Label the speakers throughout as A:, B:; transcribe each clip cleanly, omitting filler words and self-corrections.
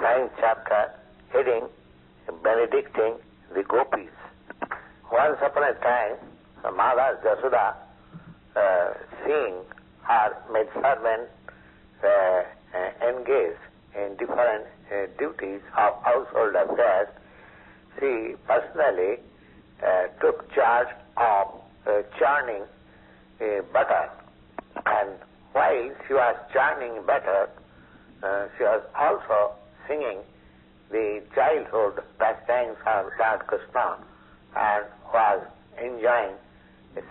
A: ninth chapter, heading Benedicting the Gopis. Once upon a time, Mother Yasoda, seeing her maidservant engaged in different duties of household affairs, she personally took charge of churning butter. And while she was churning butter, she was also singing the childhood pastimes of Lord Kṛṣna and was enjoying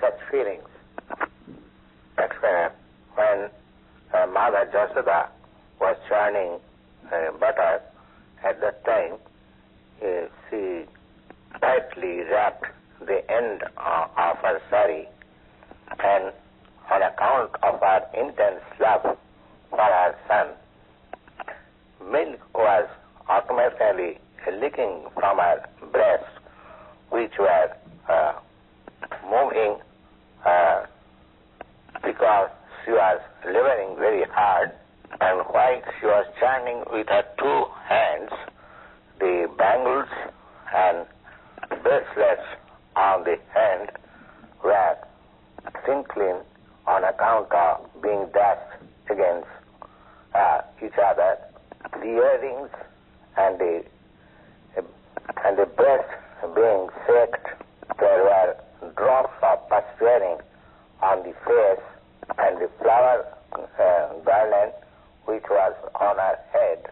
A: such feelings. That's when Mother Yasoda was churning butter, at that time she tightly wrapped the end of her sari, and on account of her intense love for her son, milk was automatically leaking from her breast, which were moving because she was laboring very hard, and while she was churning with her two hands, the bangles and bracelets on the hand were tinkling on account of being dashed against each other. The earrings and the breast being shaked, there were drops of perspiration on the face, and the flower garland which was on her head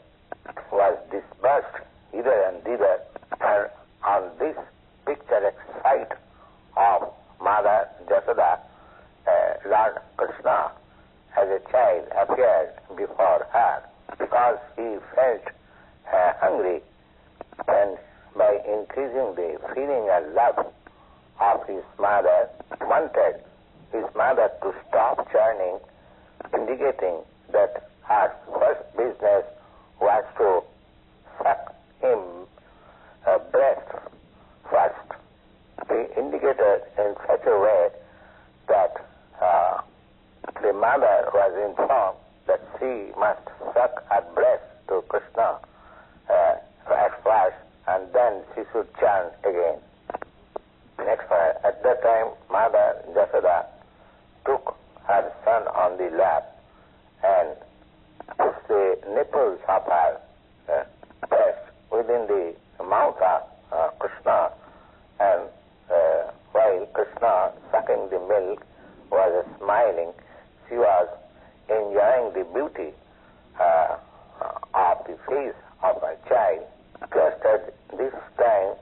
A: was dispersed hither and thither, and on this picturesque sight of Mother Yasoda, Lord Kṛṣna as a child appeared before her, because he felt hungry, and by increasing the feeling and love of his mother, wanted his mother to stop churning, indicating that her first business was to suck him breast first. He indicated in such a way that the mother was informed that she must suck her breast to Kṛṣna at first, and then she should churn again. Next, at that time, Mother Yasoda took her son on the lap and pushed the nipples of her breast within the mouth of Kṛṣna, and while Kṛṣna, sucking the milk, was smiling, she was enjoying the beauty of the face of her child. Just at this time,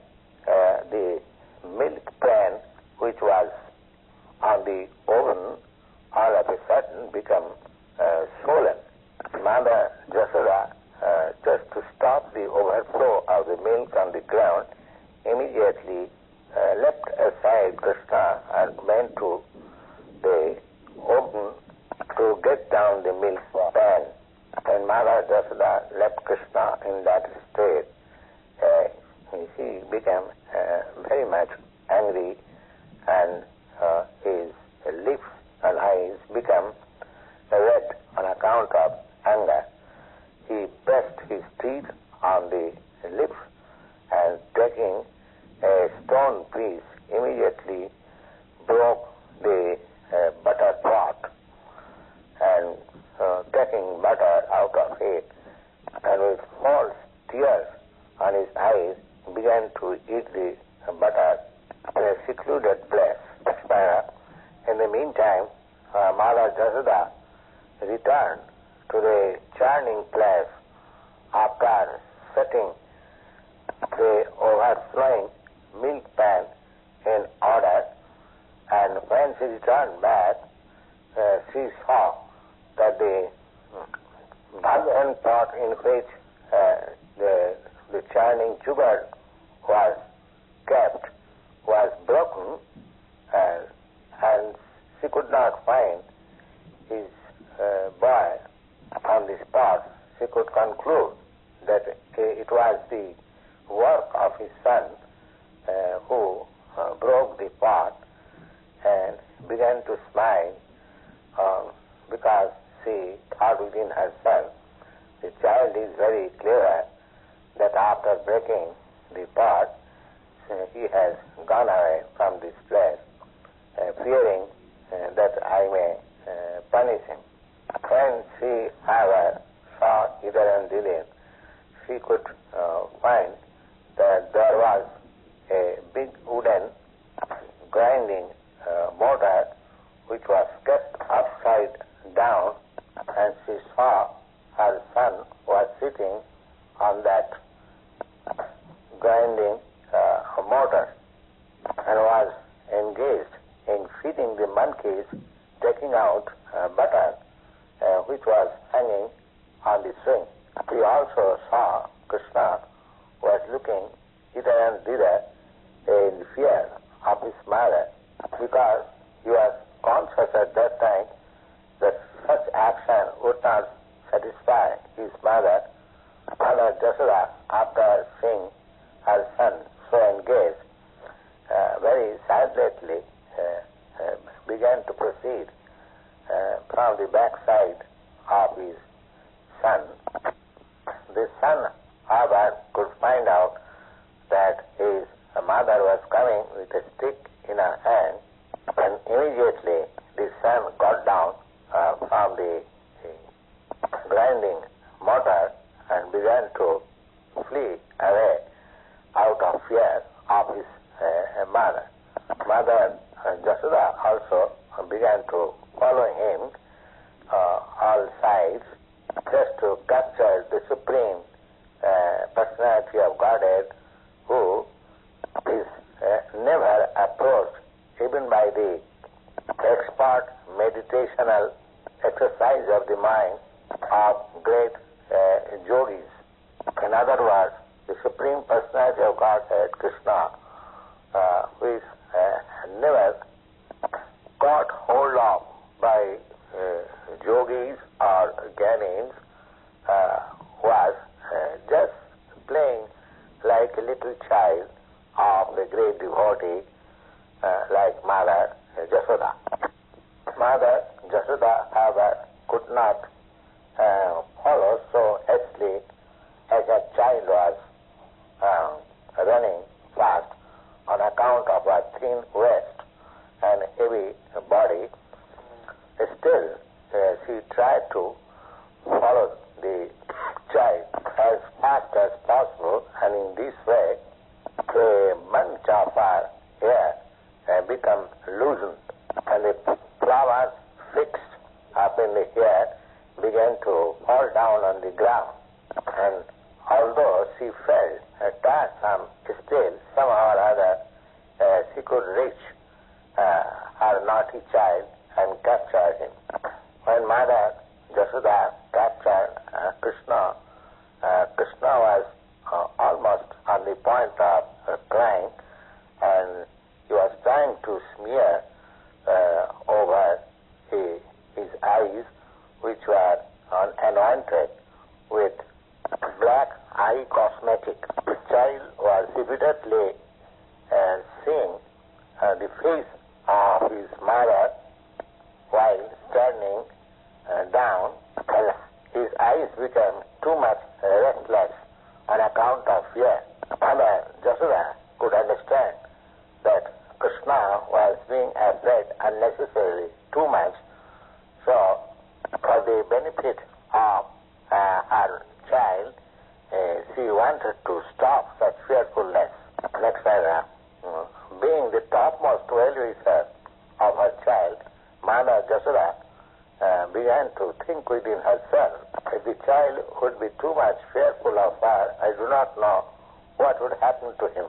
A: the milk pan, which was on the oven, all of a sudden become swollen. Mother Yasoda, just to stop the overflow of the milk on the ground, immediately left aside Kṛṣna and went to the oven to get down the milk pan. When Mother Yasoda left Kṛṣna in that state, he became very much angry, and his lips and eyes became red on account of anger. He pressed his teeth on the lips, and taking a stone piece, immediately broke the butter pot, and taking butter out of it, and with false tears on his eyes, began to eat the butter in a secluded place. In the meantime, Mother Yasoda returned to the churning place after setting the overflowing milk pan in order, and when she returned back, she saw that the garland pot in which the churning tuber was kept was broken, and she could not find his boy on the spot. She could conclude that it was the work of his son who broke the pot, and began to smile because she thought within herself, the child is very clever, after breaking the pot, he has gone away from this place, fearing that I may punish him. When she, however, saw Idar and Dilip, she could find that there was a big wooden grinding mortar which was kept upside down, and she saw her son was sitting on that grinding mortar and was engaged in feeding the monkeys, taking out butter which was hanging on the string. We also saw Krishna was looking hither and thither in fear of his mother, because he was conscious at that time that such action would not satisfy his mother. Mother Yasoda, after seeing her son so engaged, very silently began to proceed from the backside of his son. The son, however, could find out that his mother was coming with a stick in her hand, and immediately the son got down from the grinding mortar and began to flee away out of fear of his mother. Mother Yasoda also began to follow him all sides, just to capture the Supreme Personality of Godhead, who is never approached even by the expert meditational exercise of the mind of great yogis. In other words, the Supreme Personality of Godhead, Kṛṣna, who is never got hold of by yogis or gyanins, was just playing like a little child of the great devotee, like Mother Yasoda. Mother Yasoda, however, could not follow so hastily as a child was running fast on account of her thin waist and heavy body. Still, she tried to follow the child as fast as possible, and in this way a bunch of her hair become loosened, and the flowers fixed up in the hair began to fall down on the ground. And although she felt tiresome, still somehow or other she could reach her naughty child and capture him. When Mother Yasoda captured Kṛṣna, Kṛṣna was almost on the point of crying, and he was trying to smear over his eyes, which were anointed with black eye cosmetic. The child was repeatedly seeing the face of his mother while standing down, and his eyes became too much restless on account of fear. Mother Yasoda could understand that Kṛṣna was being afraid unnecessarily too much, so for the benefit of her child, she wanted to stop such fearfulness. Next time, being the topmost well-wisher of her child, Mother Yasoda began to think within herself, if the child would be too much fearful of her, I do not know what would happen to him.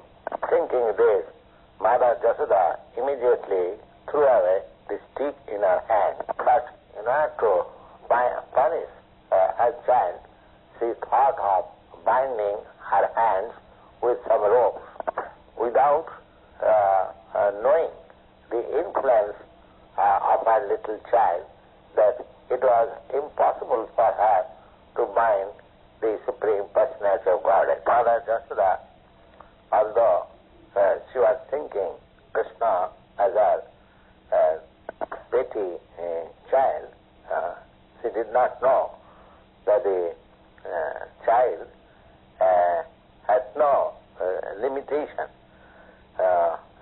A: Thinking this, Mother Yasoda immediately threw away the stick in her hand. But in order to punish her child, she thought of binding her hands with some ropes. Without knowing the influence of her little child, that it was impossible for her to bind the Supreme Personality of Godhead. Mother Yasoda, although she was thinking Kṛṣna as her pretty child, she did not know that the child had manifestation.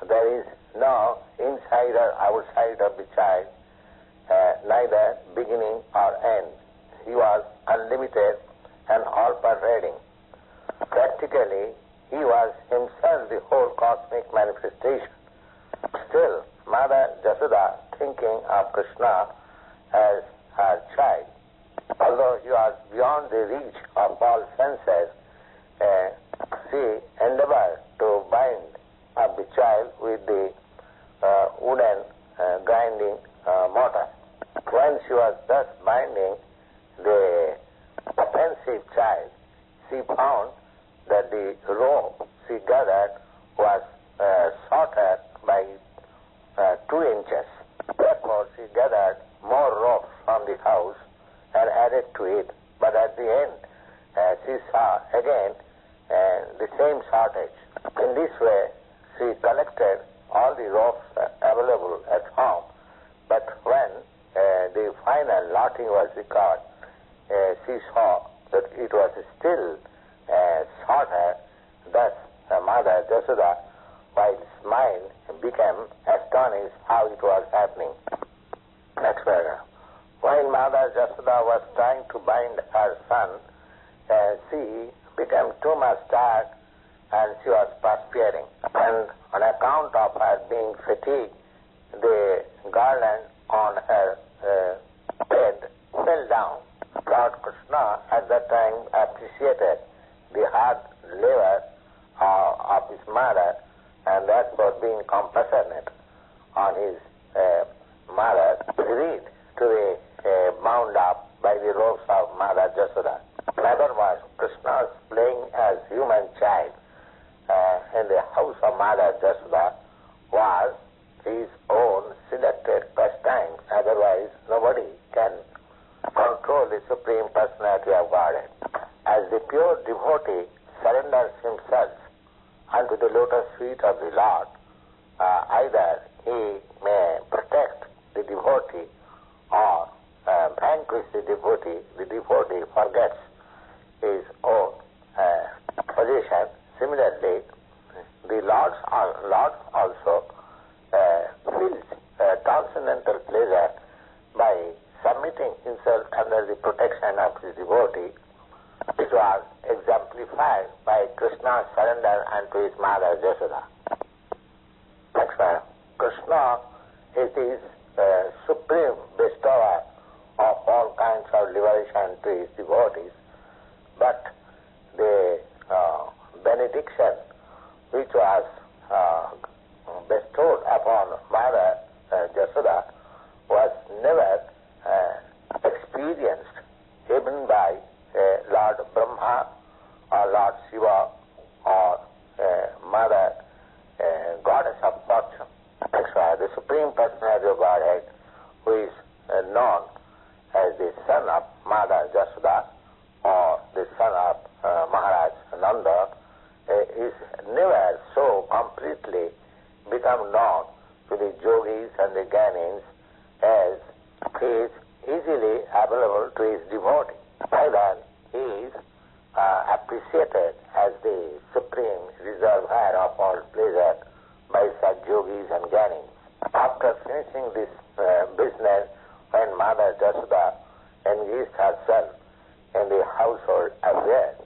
A: There is no inside or outside of the child, neither beginning or end. He was unlimited and all-pervading. Practically, he was himself the whole cosmic manifestation. Still, Mother Yasoda, thinking of Kṛṣṇa as her child, although he was beyond the reach of all senses, she endeavored to bind up the child with the wooden grinding mortar. When she was thus binding the offensive child, she found that the rope she gathered was shorter by 2 inches. Therefore, she gathered more ropes from the house and added to it. But at the end, she saw again the same shortage. In this way, she collected all the ropes available at home. But when the final lotting was recovered, she saw that it was still shorter. Thus, Mother Yasoda, while smiled, became astonished how it was happening. Next paragraph. While Mother Yasoda was trying to bind her son, she became too much tired and she was perspiring. And on account of her being fatigued, the garland on her head fell down. Lord Kṛṣna at that time appreciated the hard labor of his mother, and therefore being compassionate on his mother, agreed to be bound up by the ropes of Mother Yasoda. In other words, Kṛṣna's playing as human child in the house of Mother Yasoda was his own selected pastime. Otherwise, nobody can control the Supreme Personality of Godhead. As the pure devotee surrenders himself unto the lotus feet of the Lord, either he may protect the devotee or vanquish the devotee forgets his own position. Similarly, the Lord also feels transcendental pleasure by submitting himself under the protection of his devotee, which was exemplified by Kṛṣna's surrender unto his mother Yasoda. Next one. Kṛṣna is his supreme bestower of all kinds of liberation to his devotees, but the benediction which was bestowed upon Mother Yasoda was never experienced even by Lord Brahma or Lord Shiva or Mother Goddess of Fortune. The Supreme Personality of Godhead, who is known as the son of Mother Yasoda or the son of Maharaj Nanda, is never so completely become known to the yogis and the gyanins as he is easily available to his devotee. Either he is appreciated as the supreme reservoir of all pleasure by such yogis and gyanins. After finishing this business, when Mother Yasoda engaged herself in the household affairs,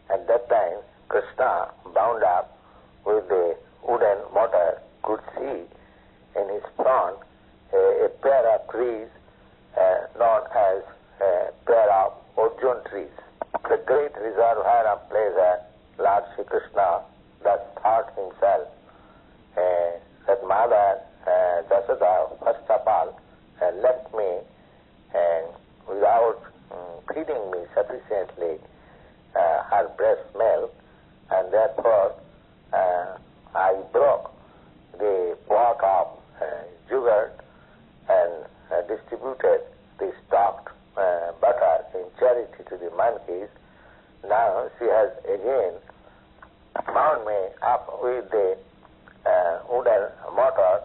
A: at that time Kṛṣna, bound up with the wooden mortar, could see in his front a pair of trees known as a pair of Arjun trees. The great reservoir of pleasure, Lord Sri Kṛṣna thus thought himself that Mother Yasoda, first of all, left me without feeding me sufficiently her breast milk, and therefore I broke the pot of sugar and distributed the stocked butter in charity to the monkeys. Now she has again bound me up with the wooden mortar.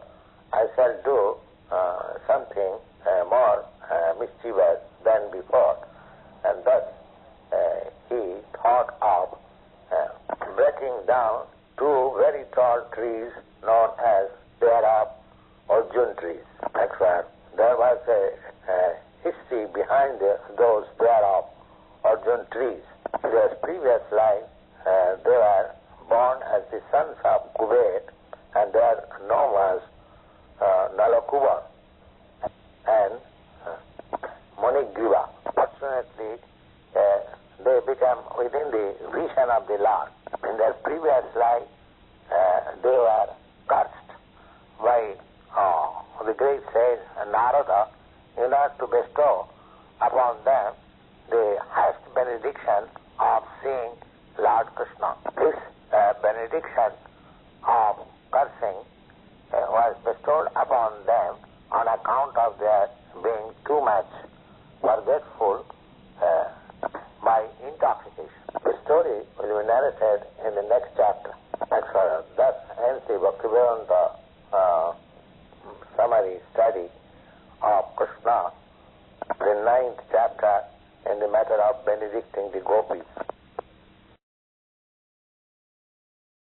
A: I shall do something more mischievous than before. And thus he thought of breaking down two very tall trees known as Arjun trees. That's where there was a history behind those Arjun trees. In their previous life, they were born as the sons of Kuber, and their name was Nalakuba and Monigriva. Fortunately, they became within the vision of the Lord. In their previous life, they were cursed by the great sage Narada in order to bestow upon them the highest benediction of seeing Lord Krishna. This benediction of cursing was bestowed upon them on account of their being too much forgetful by intoxication. The story will be narrated in the next chapter. Thus ends the Bhaktivedanta summary study of Kṛṣṇa, the 9th chapter in the matter of benedicting the gopis.